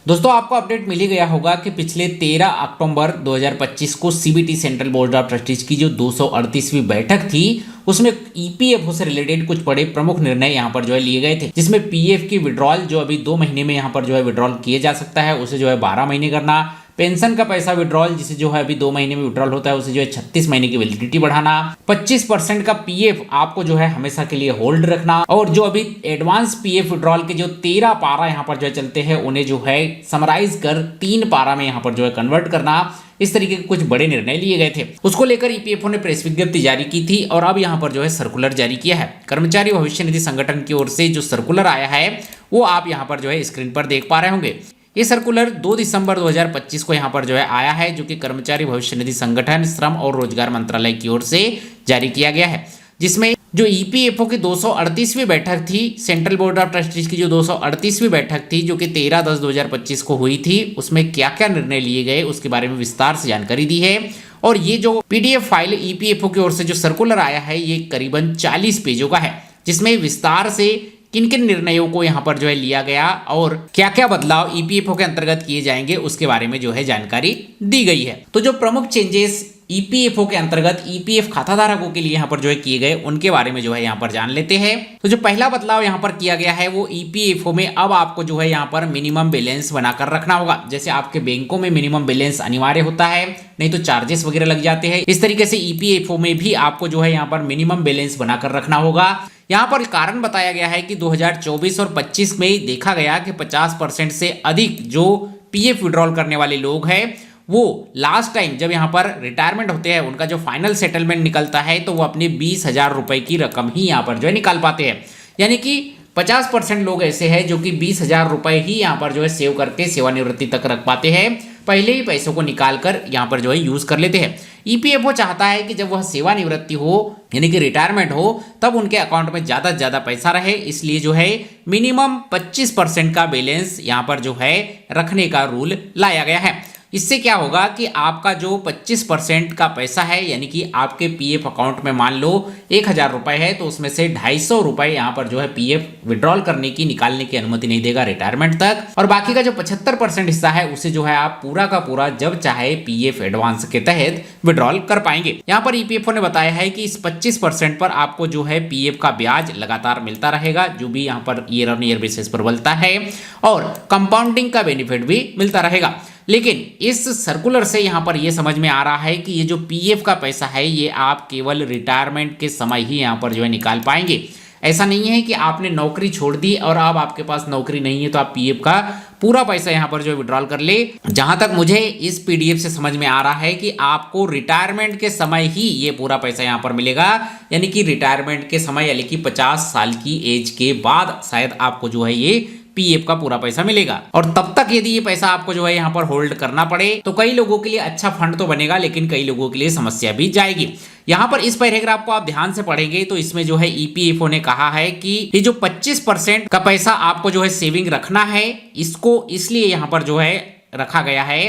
दोस्तों आपको अपडेट मिल ही गया होगा कि पिछले 13 अक्टूबर 2025 को CBT central board of trustees की जो 238वीं बैठक थी उसमें ईपीएफओ से रिलेटेड कुछ बड़े प्रमुख निर्णय यहां पर जो है लिए गए थे, जिसमें पीएफ की विड्रॉल जो अभी 2 महीने में यहां पर जो है विड्रॉल किए जा सकता है उसे जो है 12 महीने करना। पेंशन का पैसा विड्रॉल जिसे जो है अभी 2 महीने में विड्रॉल होता है उसे जो है 36 महीने की वैलिडिटी बढ़ाना। 25% का पीएफ आपको जो है हमेशा के लिए होल्ड रखना, और जो अभी एडवांस पीएफ विड्रॉल के जो 13 पारा यहाँ पर जो है चलते हैं उन्हें जो है समराइज कर 3 पारा में यहाँ पर जो है कन्वर्ट करना। इस तरीके के कुछ बड़े निर्णय लिए गए थे। उसको लेकर ईपीएफओ ने प्रेस विज्ञप्ति जारी की थी और अब यहाँ पर जो है सर्कुलर जारी किया है। कर्मचारी भविष्य निधि संगठन की ओर से जो सर्कुलर आया है वो आप यहाँ पर जो है स्क्रीन पर देख पा रहे होंगे। ये सर्कुलर 2 दिसंबर 2025 को यहाँ पर जो है आया है, जो कि कर्मचारी भविष्य निधि संगठन श्रम और रोजगार मंत्रालय की ओर से जारी किया गया है, जिसमें जो ईपीएफओ की 238वीं बैठक थी, सेंट्रल बोर्ड ऑफ ट्रस्टीज की जो 238वीं बैठक थी जो कि 13/10/2025 को हुई थी, उसमें क्या क्या निर्णय लिए गए उसके बारे में विस्तार से जानकारी दी है। और ये जो पीडीएफ फाइल ईपीएफओ की ओर से जो सर्कुलर आया है ये करीबन 40 पेजों का है, जिसमें विस्तार से किन किन निर्णयों को यहाँ पर जो है लिया गया और क्या क्या बदलाव ईपीएफओ के अंतर्गत किए जाएंगे उसके बारे में जो है जानकारी दी गई है। तो जो प्रमुख चेंजेस ईपीएफओ के अंतर्गत ईपीएफ खाता धारकों के लिए यहाँ पर जो है किए गए उनके बारे में जो है यहाँ पर जान लेते हैं। तो जो पहला बदलाव यहाँ पर किया गया है वो ईपीएफओ में अब आपको जो है यहाँ पर मिनिमम बैलेंस बनाकर रखना होगा। जैसे आपके बैंकों में मिनिमम बैलेंस अनिवार्य होता है, नहीं तो चार्जेस वगैरह लग जाते हैं, इस तरीके से ईपीएफओ में भी आपको जो है यहाँ पर मिनिमम बैलेंस बनाकर रखना होगा। यहाँ पर कारण बताया गया है कि 2024 और 25 में देखा गया कि 50% से अधिक जो पीएफ विड्रॉल करने वाले लोग हैं वो लास्ट टाइम जब यहाँ पर रिटायरमेंट होते हैं उनका जो फाइनल सेटलमेंट निकलता है तो वो अपने 20,000 रुपए की रकम ही यहाँ पर जो है निकाल पाते हैं। यानी कि 50% लोग ऐसे हैं जो कि 20,000 रुपए ही यहाँ पर जो है सेव करके सेवानिवृत्ति तक रख पाते हैं, पहले ही पैसों को निकाल कर यहाँ पर जो है यूज कर लेते हैं। ईपीएफओ चाहता है कि जब वह सेवानिवृत्ति हो यानी कि रिटायरमेंट हो तब उनके अकाउंट में ज्यादा से ज्यादा पैसा रहे, इसलिए जो है मिनिमम 25% का बैलेंस यहाँ पर जो है रखने का रूल लाया गया है। इससे क्या होगा कि आपका जो 25% का पैसा है यानी कि आपके पीएफ अकाउंट में मान लो 1,000 रुपए है तो उसमें से 250 रुपए यहाँ पर जो है पीएफ विड्रॉल करने की निकालने की अनुमति नहीं देगा रिटायरमेंट तक, और बाकी का जो 75% हिस्सा है उसे जो है आप पूरा का पूरा जब चाहे पीएफ एडवांस के तहत विड्रॉल कर पाएंगे। यहाँ पर ईपीएफओ ने बताया है कि इस 25% पर आपको जो है पीएफ का ब्याज लगातार मिलता रहेगा, जो भी यहाँ per year on year basis पर बनता है, और कंपाउंडिंग का बेनिफिट भी मिलता रहेगा। लेकिन इस सर्कुलर से यहाँ पर यह समझ में आ रहा है कि ये जो पीएफ का पैसा है ये आप केवल रिटायरमेंट के समय ही यहाँ पर जो है निकाल पाएंगे। ऐसा नहीं है कि आपने नौकरी छोड़ दी और अब आपके पास नौकरी नहीं है तो आप पीएफ का पूरा पैसा यहाँ पर जो है विड्रॉल कर ले। जहां तक मुझे इस पीडीएफ से समझ में आ रहा है कि आपको रिटायरमेंट के समय ही ये पूरा पैसा यहाँ पर मिलेगा, यानी कि रिटायरमेंट के समय यानी कि 50 साल की एज के बाद शायद आपको जो है ये पीएफ का पूरा पैसा मिलेगा। और तब तक यदि ये पैसा आपको जो है यहाँ पर होल्ड करना पड़े तो कई लोगों के लिए अच्छा फंड तो बनेगा, लेकिन कई लोगों के लिए समस्या भी जाएगी। यहाँ पर इस पैराग्राफ को आप ध्यान से पढ़ेंगे तो इसमें जो है ईपीएफओ ने कहा है कि ये जो 25% का पैसा आपको जो है सेविंग रखना है, इसको इसलिए यहाँ पर जो है रखा गया है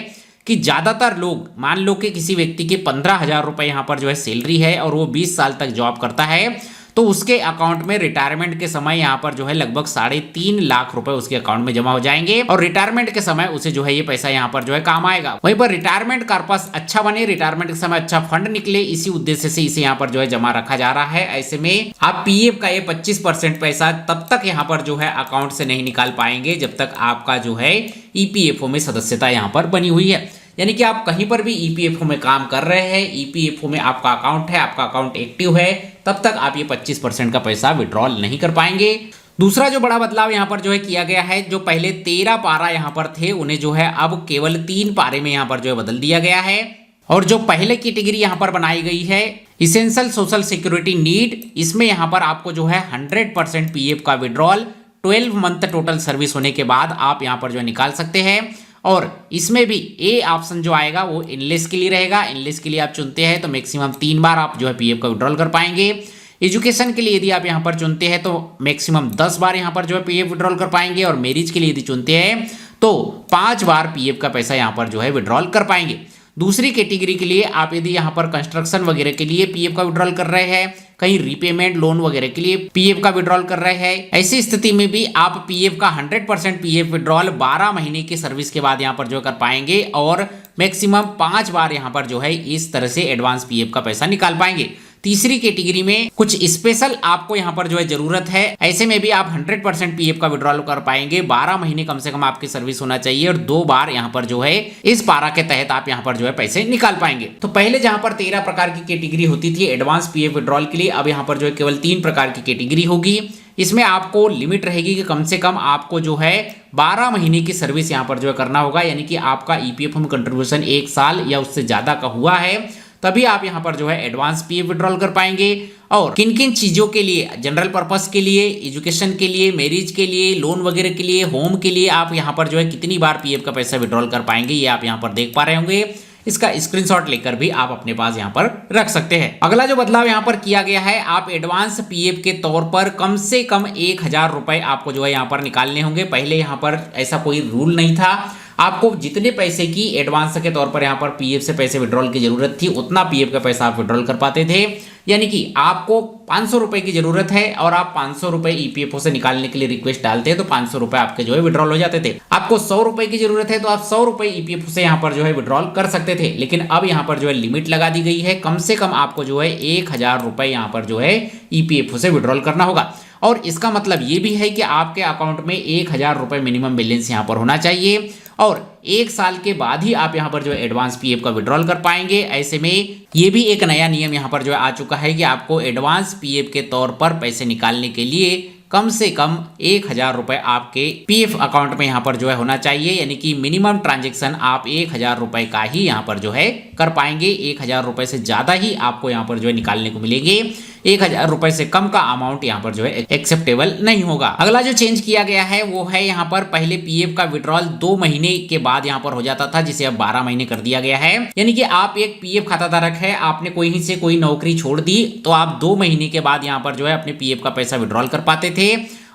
कि ज्यादातर लोग, मान लो कि किसी व्यक्ति के 15,000 रुपए यहाँ पर जो है सैलरी है और वो 20 साल तक जॉब करता है तो उसके अकाउंट में रिटायरमेंट के समय यहाँ पर जो है लगभग 3.5 लाख रुपए उसके अकाउंट में जमा हो जाएंगे, और रिटायरमेंट के समय उसे जो है ये पैसा यहाँ पर जो है काम आएगा। वहीं पर रिटायरमेंट कार्पस अच्छा बने, रिटायरमेंट के समय अच्छा फंड निकले, इसी उद्देश्य से इसे यहाँ पर जो है जमा रखा जा रहा है। ऐसे में आप पीएफ का ये 25% पैसा तब तक यहाँ पर जो है अकाउंट से नहीं निकाल पाएंगे जब तक आपका जो है ईपीएफओ में सदस्यता यहाँ पर बनी हुई है। यानी कि आप कहीं पर भी ईपीएफओ में काम कर रहे हैं, ईपीएफओ में आपका अकाउंट है, आपका अकाउंट एक्टिव है, तब तक आप ये 25% का पैसा विड्रॉल नहीं कर पाएंगे। दूसरा जो बड़ा बदलाव यहाँ पर जो है किया गया है, जो पहले 13 पारा यहाँ पर थे उन्हें जो है अब केवल 3 पारे में यहाँ पर जो है बदल दिया गया है। और जो पहले कैटेगरी यहाँ पर बनाई गई है इसेंशियल सोशल सिक्योरिटी नीड, इसमें यहाँ पर आपको जो है 100% पीएफ का विड्रॉल 12 मंथ टोटल सर्विस होने के बाद आप यहाँ पर जो है निकाल सकते हैं। और इसमें भी ए ऑप्शन जो आएगा वो इनलेस के लिए रहेगा। इनलेस के लिए आप चुनते हैं तो मैक्सिमम 3 बार आप जो है पीएफ का विड्रॉल कर पाएंगे। एजुकेशन के लिए यदि आप यहाँ पर चुनते हैं तो मैक्सिमम 10 बार यहाँ पर जो है पीएफ विड्रॉल कर पाएंगे, और मैरिज के लिए यदि चुनते हैं तो 5 बार पीएफ का पैसा यहाँ पर जो है विड्रॉल कर पाएंगे। दूसरी कैटेगरी के लिए आप यदि यहाँ पर कंस्ट्रक्शन वगैरह के लिए पीएफ का विड्रॉल कर रहे हैं, कहीं रीपेमेंट लोन वगैरह के लिए पीएफ का विड्रॉल कर रहे हैं, ऐसी स्थिति में भी आप पीएफ का 100% पीएफ विड्रॉल 12 महीने की सर्विस के बाद यहाँ पर जो कर पाएंगे और मैक्सिमम 5 बार यहाँ पर जो है इस तरह से एडवांस पीएफ का पैसा निकाल पाएंगे। तीसरी कैटेगरी में कुछ स्पेशल आपको यहाँ पर जो है जरूरत है, ऐसे में भी आप 100% पीएफ का विड्रॉल कर पाएंगे। 12 महीने कम से कम आपकी सर्विस होना चाहिए और 2 बार यहाँ पर जो है इस पारा के तहत आप यहाँ पर जो है पैसे निकाल पाएंगे। तो पहले जहाँ पर 13 प्रकार की कैटेगरी होती थी एडवांस पीएफ विड्रॉल के लिए, अब यहाँ पर जो है केवल 3 प्रकार की कैटेगरी होगी। इसमें आपको लिमिट रहेगी कि कम से कम आपको जो है 12 महीने की सर्विस यहाँ पर जो है करना होगा, यानी कि आपका ईपीएफ में कंट्रीब्यूशन 1 साल या उससे ज्यादा का हुआ है, तभी आप यहाँ पर जो है एडवांस पीएफ विड्रॉल कर पाएंगे। और किन किन चीजों के लिए, जनरल पर्पस के लिए, एजुकेशन के लिए, मैरिज के लिए, लोन वगैरह के लिए, होम के लिए आप यहाँ पर जो है कितनी बार पीएफ का पैसा विड्रॉल कर पाएंगे, ये आप यहाँ पर देख पा रहे होंगे। इसका स्क्रीनशॉट लेकर भी आप अपने पास यहाँ पर रख सकते हैं। अगला जो बदलाव यहाँ पर किया गया है, आप एडवांस पीएफ के तौर पर कम से कम 1000 रुपए आपको जो है यहाँ पर निकालने होंगे। पहले यहाँ पर ऐसा कोई रूल नहीं था, आपको जितने पैसे की एडवांस के तौर पर यहाँ पर पीएफ से पैसे विड्रॉल की जरूरत थी उतना पीएफ का पैसा आप विड्रॉल कर पाते थे। यानी कि आपको 500 रुपए की जरूरत है और आप 500 रुपए ईपीएफओ से निकालने के लिए रिक्वेस्ट डालते हैं तो 500 रुपए आपके जो है विड्रॉल हो जाते थे। आपको 100 रुपए की जरूरत है तो आप 100 रुपए ईपीएफओ से यहाँ पर जो है विड्रॉल कर सकते थे। लेकिन अब यहाँ पर जो है लिमिट लगा दी गई है, कम से कम आपको जो है 1000 रुपए यहाँ पर जो है ईपीएफओ से विड्रॉल करना होगा। और इसका मतलब ये भी है कि आपके अकाउंट में 1000 रुपए मिनिमम बैलेंस यहाँ पर होना चाहिए और 1 साल के बाद ही आप यहाँ पर जो है एडवांस पीएफ का विड्रॉल कर पाएंगे। ऐसे में ये भी एक नया नियम यहाँ पर जो है आ चुका है कि आपको एडवांस पीएफ के तौर पर पैसे निकालने के लिए कम से कम 1000 रुपए आपके पीएफ अकाउंट में यहाँ पर जो है होना चाहिए, यानी कि मिनिमम ट्रांजेक्शन आप 1000 रुपए का ही यहाँ पर जो है कर पाएंगे। 1000 रुपए से ज्यादा ही आपको यहाँ पर जो है निकालने को मिलेंगे। 1000 रुपए से कम का अमाउंट यहाँ पर जो है एक्सेप्टेबल नहीं होगा। अगला जो चेंज किया गया है वो है यहाँ पर पहले पीएफ का विड्रॉल 2 महीने के बाद यहाँ पर हो जाता था, जिसे अब 12 महीने कर दिया गया है। यानी कि आप एक पीएफ खाता धारक है, आपने कोई से कोई नौकरी छोड़ दी तो आप 2 महीने के बाद यहाँ पर जो है अपने पीएफ का पैसा विड्रॉल कर पाते थे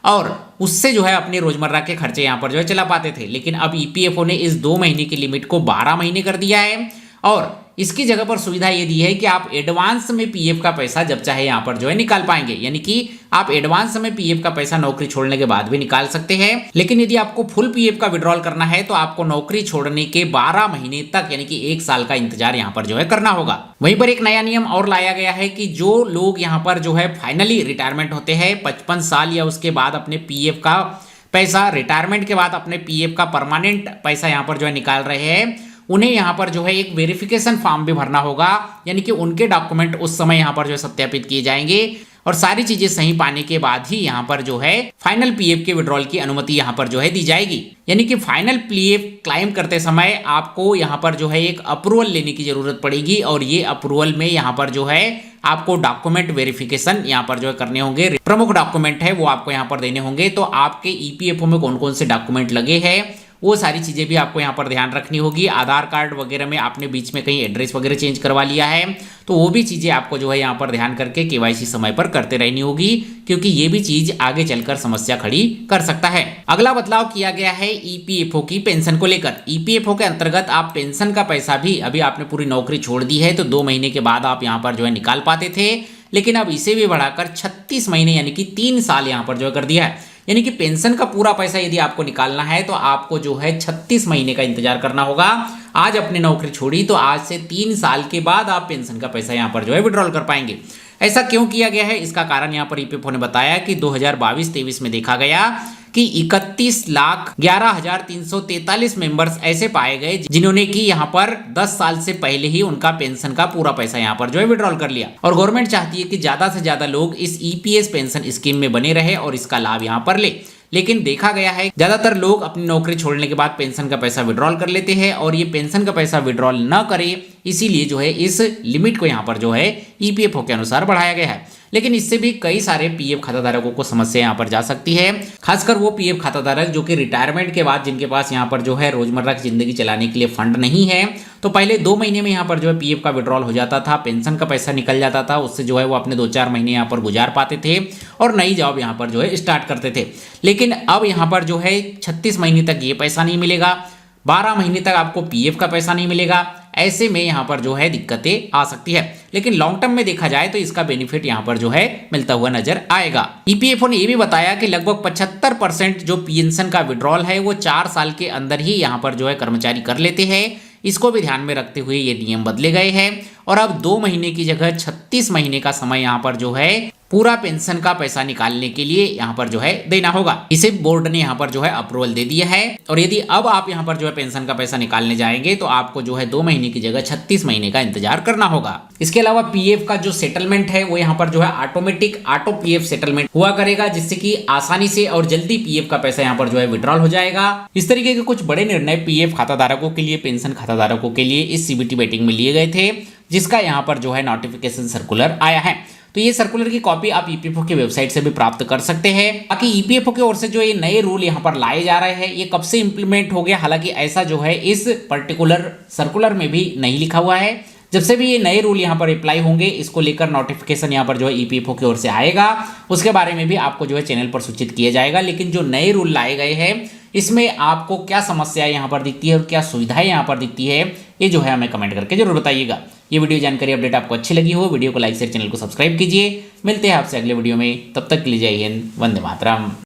और उससे जो है अपने रोजमर्रा के खर्चे यहाँ पर जो है चला पाते थे। लेकिन अब ईपीएफओ ने इस 2 महीने की लिमिट को 12 महीने कर दिया है और इसकी जगह पर सुविधा ये दी है कि आप एडवांस में पीएफ का पैसा जब चाहे यहाँ पर जो है निकाल पाएंगे। यानी कि आप एडवांस में पीएफ का पैसा नौकरी छोड़ने के बाद भी निकाल सकते हैं। लेकिन यदि आपको फुल पीएफ का विड्रॉल करना है तो आपको नौकरी छोड़ने के 12 महीने तक यानी कि 1 साल का इंतजार यहाँ पर जो है करना होगा। वहीं पर एक नया नियम और लाया गया है कि जो लोग यहाँ पर जो है फाइनली रिटायरमेंट होते हैं 55 साल या उसके बाद अपने पीएफ का पैसा, रिटायरमेंट के बाद अपने पीएफ का परमानेंट पैसा यहाँ पर जो है निकाल रहे हैं, उन्हें यहाँ पर जो है एक वेरिफिकेशन फॉर्म भी भरना होगा। यानी कि उनके डॉक्यूमेंट उस समय यहाँ पर जो है सत्यापित किए जाएंगे और सारी चीजें सही पाने के बाद ही यहाँ पर जो है फाइनल पीएफ के विड्रॉल की अनुमति यहाँ पर जो है दी जाएगी। यानी कि फाइनल पीएफ क्लाइम करते समय आपको यहाँ पर जो है एक अप्रूवल लेने की जरूरत पड़ेगी और ये अप्रूवल में यहाँ पर जो है आपको डॉक्यूमेंट वेरिफिकेशन यहाँ पर जो है करने होंगे। प्रमुख डॉक्यूमेंट है वो आपको यहाँ पर देने होंगे। तो आपके ईपीएफओ में कौन कौन से डॉक्यूमेंट लगे हैं वो सारी चीजें भी आपको यहाँ पर ध्यान रखनी होगी। आधार कार्ड वगैरह में आपने बीच में कहीं एड्रेस वगैरह चेंज करवा लिया है तो वो भी चीजें आपको जो है यहाँ पर ध्यान करके केवाईसी समय पर करते रहनी होगी, क्योंकि ये भी चीज आगे चलकर समस्या खड़ी कर सकता है। अगला बदलाव किया गया है ईपीएफओ की पेंशन को लेकर। ईपीएफओ के अंतर्गत आप पेंशन का पैसा भी, अभी आपने पूरी नौकरी छोड़ दी है तो 2 महीने के बाद आप यहाँ पर जो है निकाल पाते थे, लेकिन अब इसे भी बढ़ाकर 36 महीने यानी कि 3 साल यहाँ पर जो है कर दिया है। यानी कि पेंशन का पूरा पैसा यदि आपको निकालना है तो आपको जो है 36 महीने का इंतजार करना होगा। आज अपनी नौकरी छोड़ी तो आज से 3 साल के बाद आप पेंशन का पैसा यहाँ पर जो है विड्रॉल कर पाएंगे। ऐसा क्यों किया गया है, इसका कारण यहाँ पर ईपीएफओ ने बताया कि 2022-23 में देखा गया कि 31,11,343 मेंबर्स ऐसे पाए गए जिन्होंने कि यहाँ पर 10 साल से पहले ही उनका पेंशन का पूरा पैसा यहाँ पर जो है विड्रॉल कर लिया। और गवर्नमेंट चाहती है कि ज्यादा से ज्यादा लोग इस ईपीएस पेंशन स्कीम में बने रहे और इसका लाभ यहाँ पर ले। लेकिन देखा गया है ज्यादातर लोग अपनी नौकरी छोड़ने के बाद पेंशन का पैसा विड्रॉल कर लेते हैं और ये पेंशन का पैसा विड्रॉल न करे, इसीलिए जो है इस लिमिट को यहाँ पर जो है ईपीएफओ के अनुसार बढ़ाया गया है। लेकिन इससे भी कई सारे पीएफ खाताधारकों को समस्या यहाँ पर जा सकती है, खासकर वो पीएफ खाताधारक जो कि रिटायरमेंट के बाद जिनके पास यहाँ पर जो है रोजमर्रा की जिंदगी चलाने के लिए फंड नहीं है। तो पहले 2 महीने में यहाँ पर जो है पीएफ का विड्रॉल हो जाता था, पेंशन का पैसा निकल जाता था, उससे जो है वो अपने 2-4 महीने यहाँ पर गुजार पाते थे और नई जॉब यहाँ पर जो है स्टार्ट करते थे। लेकिन अब यहाँ पर जो है 36 महीने तक ये पैसा नहीं मिलेगा, 12 महीने तक आपको पीएफ का पैसा नहीं मिलेगा। ऐसे में यहाँ पर जो है दिक्कतें आ सकती है। लेकिन लॉन्ग टर्म में देखा जाए तो इसका बेनिफिट यहाँ पर जो है मिलता हुआ नजर आएगा। ईपीएफओ ने यह भी बताया कि लगभग 75% जो पेंशन का विड्रॉल है वो 4 साल के अंदर ही यहाँ पर जो है कर्मचारी कर लेते हैं। इसको भी ध्यान में रखते हुए ये नियम बदले गए हैं और अब 2 महीने की जगह 36 महीने का समय यहाँ पर जो है पूरा पेंशन का पैसा निकालने के लिए यहाँ पर जो है देना होगा। इसे बोर्ड ने यहाँ पर जो है अप्रूवल दे दिया है और यदि अब आप यहाँ पर जो है पेंशन का पैसा निकालने जाएंगे तो आपको जो है 2 महीने की जगह 36 महीने का इंतजार करना होगा। इसके अलावा पीएफ का जो सेटलमेंट है वो यहाँ पर जो है ऑटोमेटिक ऑटो पीएफ सेटलमेंट हुआ करेगा, जिससे कि आसानी से और जल्दी पीएफ का पैसा यहाँ पर जो है विड्रॉल हो जाएगा। इस तरीके के कुछ बड़े निर्णय पीएफ खाताधारकों के लिए, पेंशन खाताधारकों के लिए इस सीबीटी मीटिंग में लिए गए थे, जिसका यहाँ पर जो है नोटिफिकेशन सर्कुलर आया है। तो ये सर्कुलर की कॉपी आप ईपीएफओ की वेबसाइट से भी प्राप्त कर सकते हैं। बाकी ईपीएफओ की ओर से जो ये नए रूल यहाँ पर लाए जा रहे हैं ये कब से इंप्लीमेंट हो गया, हालांकि ऐसा जो है इस पर्टिकुलर सर्कुलर में भी नहीं लिखा हुआ है। जब से भी ये नए रूल यहाँ पर अप्लाई होंगे इसको लेकर नोटिफिकेशन यहाँ पर जो है ईपीएफओ की ओर से आएगा, उसके बारे में भी आपको जो है चैनल पर सूचित किया जाएगा। लेकिन जो नए रूल लाए गए हैं इसमें आपको क्या समस्याएं यहाँ पर दिखती है और क्या सुविधाएं यहाँ पर दिखती है ये जो है हमें कमेंट करके जरूर बताइएगा। ये वीडियो जानकारी अपडेट आपको अच्छी लगी हो, वीडियो को लाइक शेयर, चैनल को सब्सक्राइब कीजिए। मिलते हैं आपसे अगले वीडियो में, तब तक के लिए जय हिंद, वंदे मातरम।